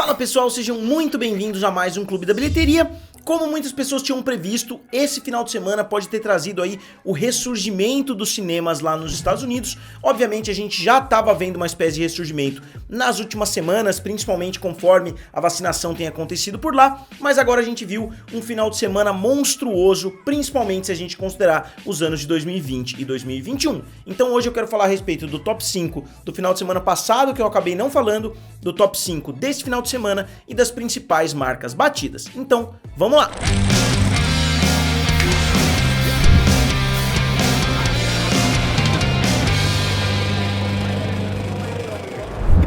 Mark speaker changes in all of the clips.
Speaker 1: Fala pessoal, sejam muito bem-vindos a mais um Clube da Bilheteria. Como muitas pessoas tinham previsto, esse final de semana pode ter trazido aí o ressurgimento dos cinemas lá nos Estados Unidos. Obviamente a gente já estava vendo uma espécie de ressurgimento nas últimas semanas, principalmente conforme a vacinação tem acontecido por lá, mas agora a gente viu um final de semana monstruoso, principalmente se a gente considerar os anos de 2020 e 2021. Então hoje eu quero falar a respeito do top 5 do final de semana passado, que eu acabei não falando, do top 5 desse final de semana e das principais marcas batidas. Então, vamos lá!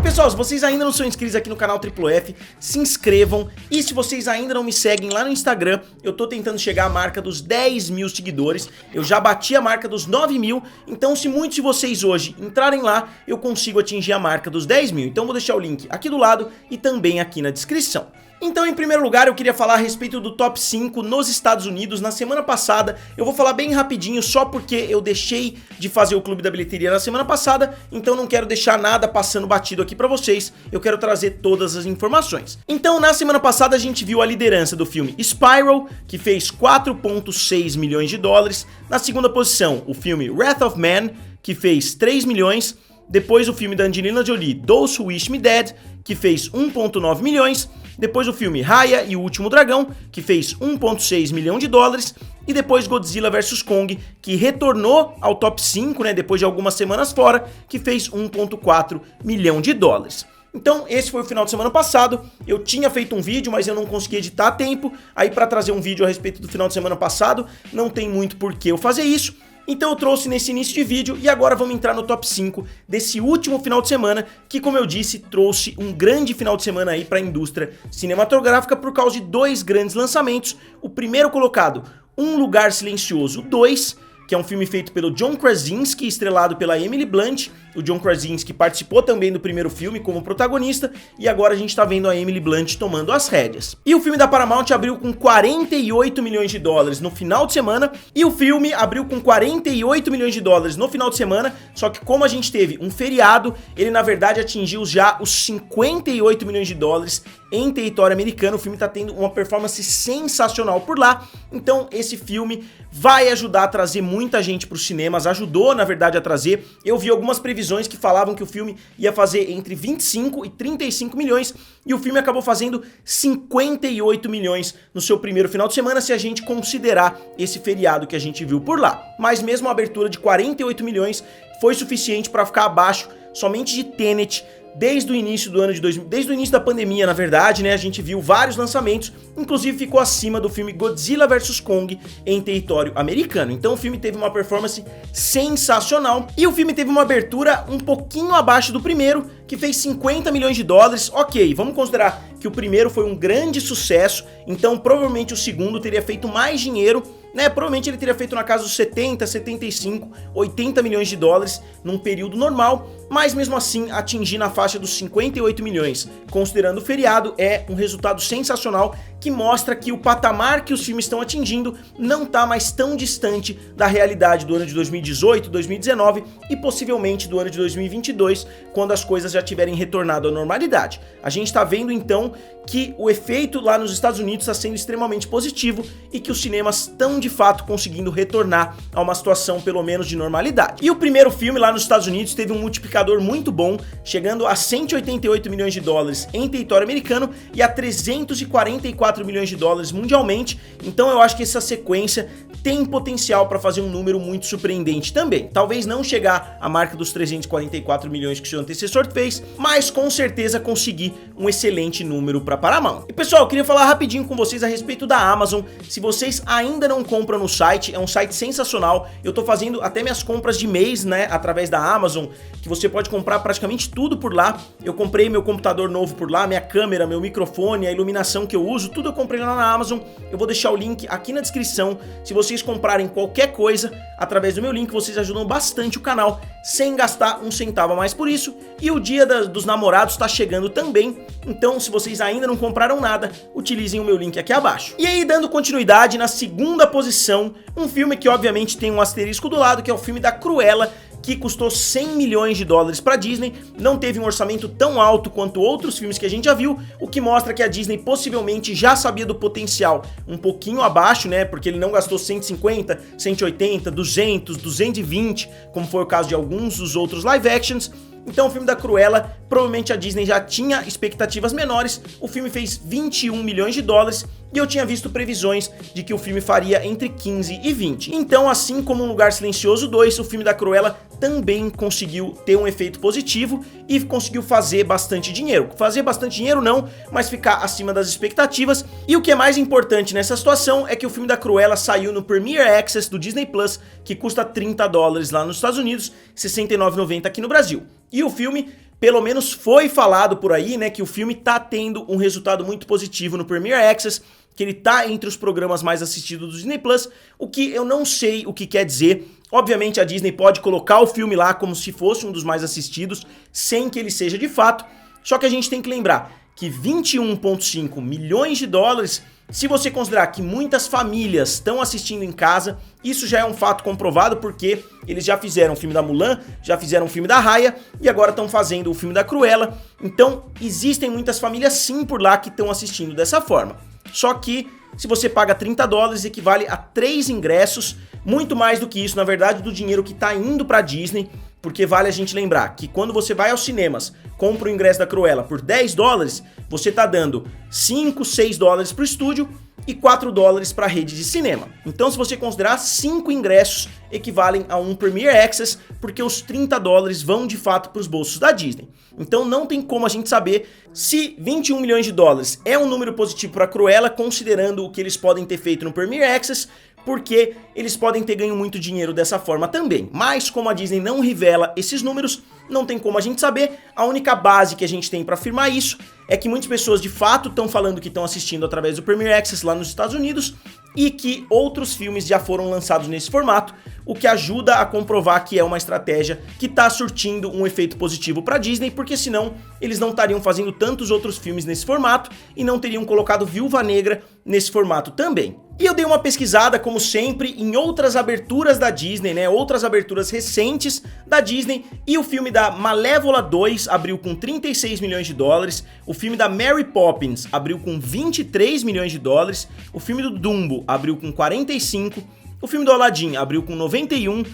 Speaker 1: Pessoal, se vocês ainda não são inscritos aqui no canal Triplo F, se inscrevam. E se vocês ainda não me seguem lá no Instagram, eu tô tentando chegar à marca dos 10 mil seguidores. Eu já bati a marca dos 9 mil, então se muitos de vocês hoje entrarem lá, eu consigo atingir a marca dos 10 mil. Então vou deixar o link aqui do lado e também aqui na descrição. Então, em primeiro lugar, eu queria falar a respeito do top 5 nos Estados Unidos. Na semana passada, eu vou falar bem rapidinho, só porque eu deixei de fazer o Clube da Bilheteria na semana passada, então não quero deixar nada passando batido aqui pra vocês, eu quero trazer todas as informações. Então, na semana passada, a gente viu a liderança do filme Spiral, que fez 4,6 milhões de dólares. Na segunda posição, o filme Wrath of Man, que fez 3 milhões. Depois o filme da Angelina Jolie, Those Who Wish Me Dead, que fez 1,9 milhões. Depois o filme Raya e o Último Dragão, que fez 1,6 milhão de dólares. E depois Godzilla vs Kong, que retornou ao top 5, né, depois de algumas semanas fora, que fez 1,4 milhão de dólares. Então esse foi o final de semana passado. Eu tinha feito um vídeo, mas eu não consegui editar a tempo. Aí para trazer um vídeo a respeito do final de semana passado, não tem muito por que eu fazer isso. Então eu trouxe nesse início de vídeo e agora vamos entrar no top 5 desse último final de semana, que, como eu disse, trouxe um grande final de semana aí para a indústria cinematográfica por causa de dois grandes lançamentos. O primeiro colocado, Um Lugar Silencioso 2, que é um filme feito pelo John Krasinski, estrelado pela Emily Blunt. O John Krasinski participou também do primeiro filme como protagonista, e agora a gente tá vendo a Emily Blunt tomando as rédeas. E o filme da Paramount abriu com 48 milhões de dólares no final de semana, e o filme abriu com 48 milhões de dólares no final de semana, só que como a gente teve um feriado, ele na verdade atingiu já os 58 milhões de dólares em território americano. O filme tá tendo uma performance sensacional por lá, então esse filme vai ajudar a trazer muita gente para os cinemas, ajudou na verdade a trazer. Eu vi algumas previsões que falavam que o filme ia fazer entre 25 e 35 milhões, e o filme acabou fazendo 58 milhões no seu primeiro final de semana, se a gente considerar esse feriado que a gente viu por lá. Mas mesmo a abertura de 48 milhões foi suficiente para ficar abaixo somente de Tenet. Desde o início do ano de 2000, desde o início da pandemia, na verdade, né, a gente viu vários lançamentos, inclusive ficou acima do filme Godzilla vs Kong em território americano. Então o filme teve uma performance sensacional e o filme teve uma abertura um pouquinho abaixo do primeiro, que fez 50 milhões de dólares. Ok, vamos considerar que o primeiro foi um grande sucesso, então provavelmente o segundo teria feito mais dinheiro, né? Provavelmente ele teria feito na casa dos 70, 75, 80 milhões de dólares num período normal, mas mesmo assim atingir na faixa dos 58 milhões, considerando o feriado, é um resultado sensacional que mostra que o patamar que os filmes estão atingindo não está mais tão distante da realidade do ano de 2018, 2019 e possivelmente do ano de 2022, quando as coisas já tiverem retornado à normalidade. A gente está vendo então que o efeito lá nos Estados Unidos está sendo extremamente positivo e que os cinemas estão de fato conseguindo retornar a uma situação pelo menos de normalidade. E o primeiro filme lá nos Estados Unidos teve um multiplicador muito bom, chegando a 188 milhões de dólares em território americano e a 344 milhões de dólares mundialmente. Então eu acho que essa sequência tem potencial para fazer um número muito surpreendente também. Talvez não chegar à marca dos 344 milhões que o seu antecessor fez, mas com certeza conseguir um excelente número para Paramount. E pessoal, eu queria falar rapidinho com vocês a respeito da Amazon. Se vocês ainda não compram no site, é um site sensacional. Eu tô fazendo até minhas compras de mês, né, através da Amazon, que você pode comprar praticamente tudo por lá. Eu comprei meu computador novo por lá, minha câmera, meu microfone, a iluminação que eu uso, tudo eu comprei lá na Amazon. Eu vou deixar o link aqui na descrição. Se vocês comprarem qualquer coisa através do meu link, vocês ajudam bastante o canal, sem gastar um centavo a mais por isso. E o dia dos namorados tá chegando também, então se vocês ainda não compraram nada, utilizem o meu link aqui abaixo. E aí, dando continuidade, na segunda posição, um filme que obviamente tem um asterisco do lado, que é o filme da Cruella, que que custou 100 milhões de dólares para a Disney, não teve um orçamento tão alto quanto outros filmes que a gente já viu, o que mostra que a Disney possivelmente já sabia do potencial um pouquinho abaixo, né, porque ele não gastou 150, 180, 200, 220, como foi o caso de alguns dos outros live actions. Então o filme da Cruella, provavelmente a Disney já tinha expectativas menores, o filme fez 21 milhões de dólares e eu tinha visto previsões de que o filme faria entre 15 e 20. Então, assim como Um Lugar Silencioso 2, o filme da Cruella também conseguiu ter um efeito positivo e conseguiu fazer bastante dinheiro. Fazer bastante dinheiro não, mas ficar acima das expectativas. E o que é mais importante nessa situação é que o filme da Cruella saiu no Premier Access do Disney Plus, que custa 30 dólares lá nos Estados Unidos, R$ 69,90 aqui no Brasil. E o filme, pelo menos foi falado por aí, né, que o filme tá tendo um resultado muito positivo no Premier Access, que ele tá entre os programas mais assistidos do Disney Plus, o que eu não sei o que quer dizer. Obviamente a Disney pode colocar o filme lá como se fosse um dos mais assistidos, sem que ele seja de fato, só que a gente tem que lembrar que 21,5 milhões de dólares, se você considerar que muitas famílias estão assistindo em casa, isso já é um fato comprovado porque eles já fizeram o filme da Mulan, já fizeram o filme da Raya e agora estão fazendo o filme da Cruella. Então existem muitas famílias sim por lá que estão assistindo dessa forma. Só que se você paga 30 dólares equivale a 3 ingressos, muito mais do que isso, na verdade, do dinheiro que está indo para a Disney, porque vale a gente lembrar que quando você vai aos cinemas, compra o ingresso da Cruella por 10 dólares, você tá dando 5, 6 dólares pro estúdio e 4 dólares para a rede de cinema. Então, se você considerar, 5 ingressos equivalem a um Premier Access, porque os 30 dólares vão de fato para os bolsos da Disney. Então não tem como a gente saber se 21 milhões de dólares é um número positivo para a Cruella, considerando o que eles podem ter feito no Premier Access, porque eles podem ter ganho muito dinheiro dessa forma também. Mas como a Disney não revela esses números, não tem como a gente saber. A única base que a gente tem para afirmar isso é que muitas pessoas de fato estão falando que estão assistindo através do Premier Access lá nos Estados Unidos e que outros filmes já foram lançados nesse formato, o que ajuda a comprovar que é uma estratégia que está surtindo um efeito positivo para a Disney, porque senão eles não estariam fazendo tantos outros filmes nesse formato e não teriam colocado Viúva Negra nesse formato também. E eu dei uma pesquisada, como sempre, em outras aberturas da Disney, né? Outras aberturas recentes da Disney. E o filme da Malévola 2 abriu com 36 milhões de dólares. O filme da Mary Poppins abriu com 23 milhões de dólares. O filme do Dumbo abriu com 45. O filme do Aladdin abriu com 91.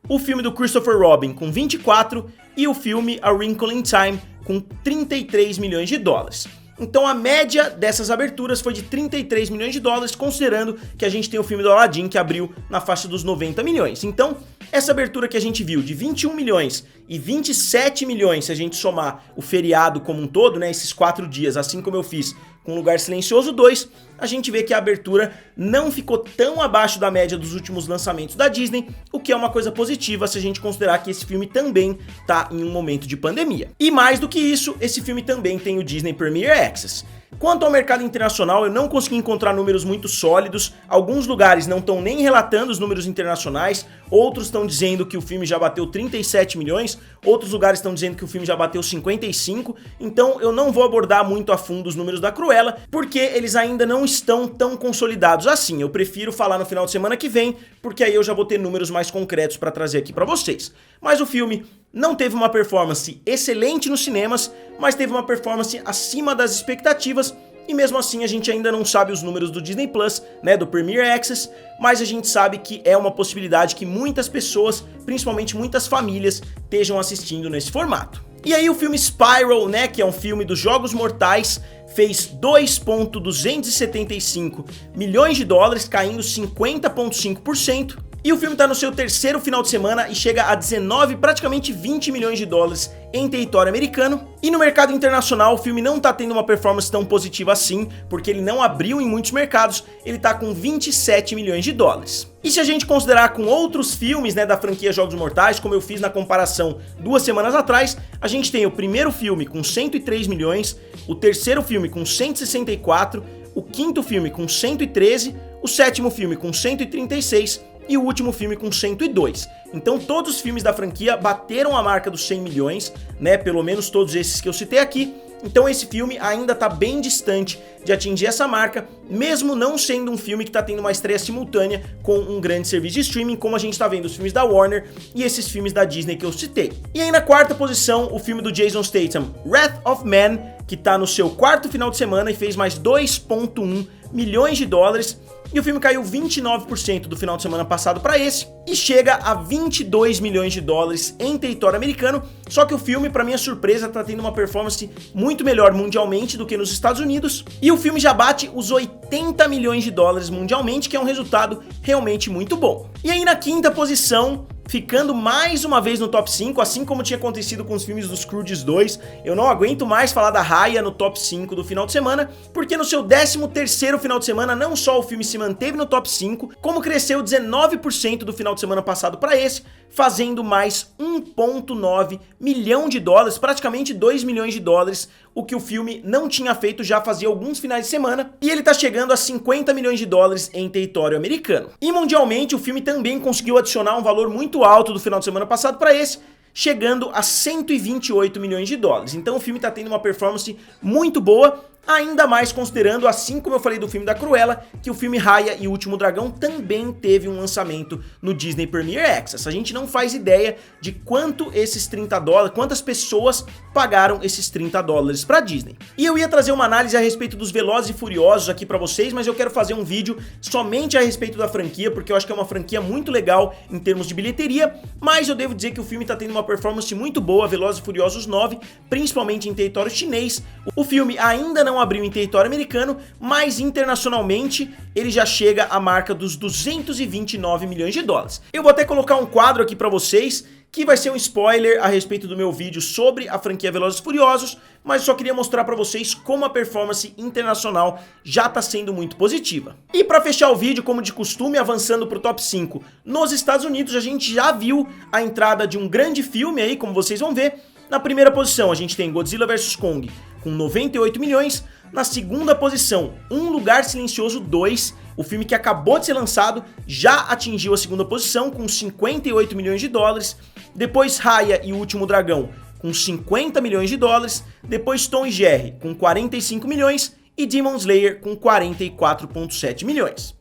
Speaker 1: O filme do Christopher Robin com 24. E o filme A Wrinkle in Time com 33 milhões de dólares. Então a média dessas aberturas foi de 33 milhões de dólares, considerando que a gente tem o filme do Aladdin que abriu na faixa dos 90 milhões. Então, essa abertura que a gente viu de 21 milhões e 27 milhões, se a gente somar o feriado como um todo, né, esses 4 dias, assim como eu fiz com Lugar Silencioso 2, a gente vê que a abertura não ficou tão abaixo da média dos últimos lançamentos da Disney, o que é uma coisa positiva se a gente considerar que esse filme também tá em um momento de pandemia. E mais do que isso, esse filme também tem o Disney Premier Access. Quanto ao mercado internacional, eu não consegui encontrar números muito sólidos. Alguns lugares não estão nem relatando os números internacionais, outros estão dizendo que o filme já bateu 37 milhões, outros lugares estão dizendo que o filme já bateu 55, então eu não vou abordar muito a fundo os números da Cruella, porque eles ainda não estão tão consolidados assim. Eu prefiro falar no final de semana que vem, porque aí eu já vou ter números mais concretos para trazer aqui para vocês. Mas o filme não teve uma performance excelente nos cinemas, mas teve uma performance acima das expectativas, e mesmo assim a gente ainda não sabe os números do Disney Plus, né, do Premier Access, mas a gente sabe que é uma possibilidade que muitas pessoas, principalmente muitas famílias, estejam assistindo nesse formato. E aí o filme Spiral, né, que é um filme dos Jogos Mortais, fez 2,275 milhões de dólares, caindo 50,5%. E o filme tá no seu terceiro final de semana e chega a 19, praticamente 20 milhões de dólares em território americano. E no mercado internacional o filme não tá tendo uma performance tão positiva assim, porque ele não abriu em muitos mercados, ele tá com 27 milhões de dólares. E se a gente considerar com outros filmes, né, da franquia Jogos Mortais, como eu fiz na comparação 2 semanas atrás, a gente tem o primeiro filme com 103 milhões, o terceiro filme com 164, o quinto filme com 113, o sétimo filme com 136 e o último filme com 102. Então todos os filmes da franquia bateram a marca dos 100 milhões, né, pelo menos todos esses que eu citei aqui, Então esse filme ainda tá bem distante de atingir essa marca, mesmo não sendo um filme que tá tendo uma estreia simultânea com um grande serviço de streaming, como a gente tá vendo os filmes da Warner e esses filmes da Disney que eu citei. E aí na quarta posição, o filme do Jason Statham, Wrath of Man, que tá no seu quarto final de semana e fez mais 2,1 milhões de dólares. E o filme caiu 29% do final de semana passado para esse e chega a 22 milhões de dólares em território americano, só que o filme, para minha surpresa, tá tendo uma performance muito melhor mundialmente do que nos Estados Unidos, e o filme já bate os 80 milhões de dólares mundialmente, que é um resultado realmente muito bom. E aí na quinta posição, ficando mais uma vez no top 5, assim como tinha acontecido com os filmes dos Croods 2, eu não aguento mais falar da Raya no top 5 do final de semana, porque no seu 13º final de semana, não só o filme se manteve no top 5, como cresceu 19% do final de semana passado para esse, fazendo mais 1,9 milhão de dólares, praticamente 2 milhões de dólares, o que o filme não tinha feito já fazia alguns finais de semana, e ele tá chegando a 50 milhões de dólares em território americano. E mundialmente, o filme também conseguiu adicionar um valor muito alto do final de semana passado para esse, chegando a 128 milhões de dólares. Então o filme tá tendo uma performance muito boa, ainda mais considerando, assim como eu falei do filme da Cruella, que o filme Raya e o Último Dragão também teve um lançamento no Disney Premier Access. A gente não faz ideia de quanto esses 30 dólares, quantas pessoas pagaram esses 30 dólares pra Disney. E eu ia trazer uma análise a respeito dos Velozes e Furiosos aqui pra vocês, mas eu quero fazer um vídeo somente a respeito da franquia, porque eu acho que é uma franquia muito legal em termos de bilheteria, mas eu devo dizer que o filme tá tendo uma performance muito boa, Velozes e Furiosos 9, principalmente em território chinês. O filme ainda não abriu em território americano, mas internacionalmente ele já chega à marca dos 229 milhões de dólares. Eu vou até colocar um quadro aqui pra vocês, que vai ser um spoiler a respeito do meu vídeo sobre a franquia Velozes e Furiosos, mas eu só queria mostrar pra vocês como a performance internacional já tá sendo muito positiva. E pra fechar o vídeo, como de costume, avançando pro top 5, nos Estados Unidos a gente já viu a entrada de um grande filme aí, como vocês vão ver. Na primeira posição a gente tem Godzilla vs Kong com 98 milhões, na segunda posição Um Lugar Silencioso 2, o filme que acabou de ser lançado, já atingiu a segunda posição com 58 milhões de dólares, depois Raya e o Último Dragão com 50 milhões de dólares, depois Tom e Jerry com 45 milhões e Demon Slayer com 44,7 milhões.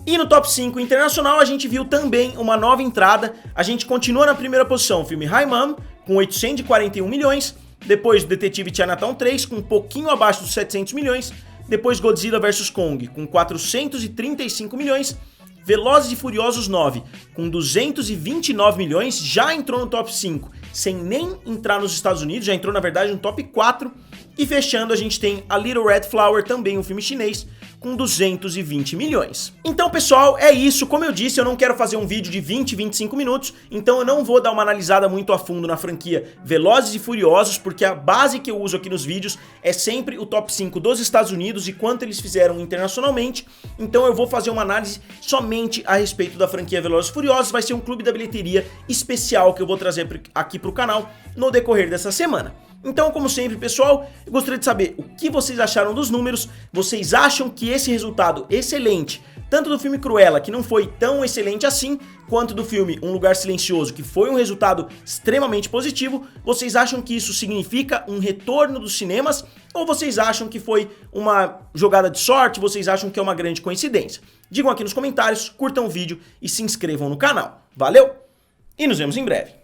Speaker 1: E no top 5 internacional a gente viu também uma nova entrada, a gente continua na primeira posição, o filme Hi Mom com 841 milhões, depois Detetive Chinatown 3 com um pouquinho abaixo dos 700 milhões, depois Godzilla vs Kong com 435 milhões, Velozes e Furiosos 9 com 229 milhões, já entrou no top 5 sem nem entrar nos Estados Unidos, já entrou na verdade no top 4, e fechando a gente tem A Little Red Flower, também um filme chinês, com 220 milhões. Então pessoal, é isso, como eu disse, eu não quero fazer um vídeo de 20, 25 minutos, então eu não vou dar uma analisada muito a fundo na franquia Velozes e Furiosos, porque a base que eu uso aqui nos vídeos é sempre o top 5 dos Estados Unidos e quanto eles fizeram internacionalmente, então eu vou fazer uma análise somente a respeito da franquia Velozes e Furiosos, vai ser um clube da bilheteria especial que eu vou trazer aqui pro canal no decorrer dessa semana. Então, como sempre, pessoal, eu gostaria de saber o que vocês acharam dos números. Vocês acham que esse resultado excelente, tanto do filme Cruella, que não foi tão excelente assim, quanto do filme Um Lugar Silencioso, que foi um resultado extremamente positivo, vocês acham que isso significa um retorno dos cinemas? Ou vocês acham que foi uma jogada de sorte? Vocês acham que é uma grande coincidência? Digam aqui nos comentários, curtam o vídeo e se inscrevam no canal. Valeu! E nos vemos em breve.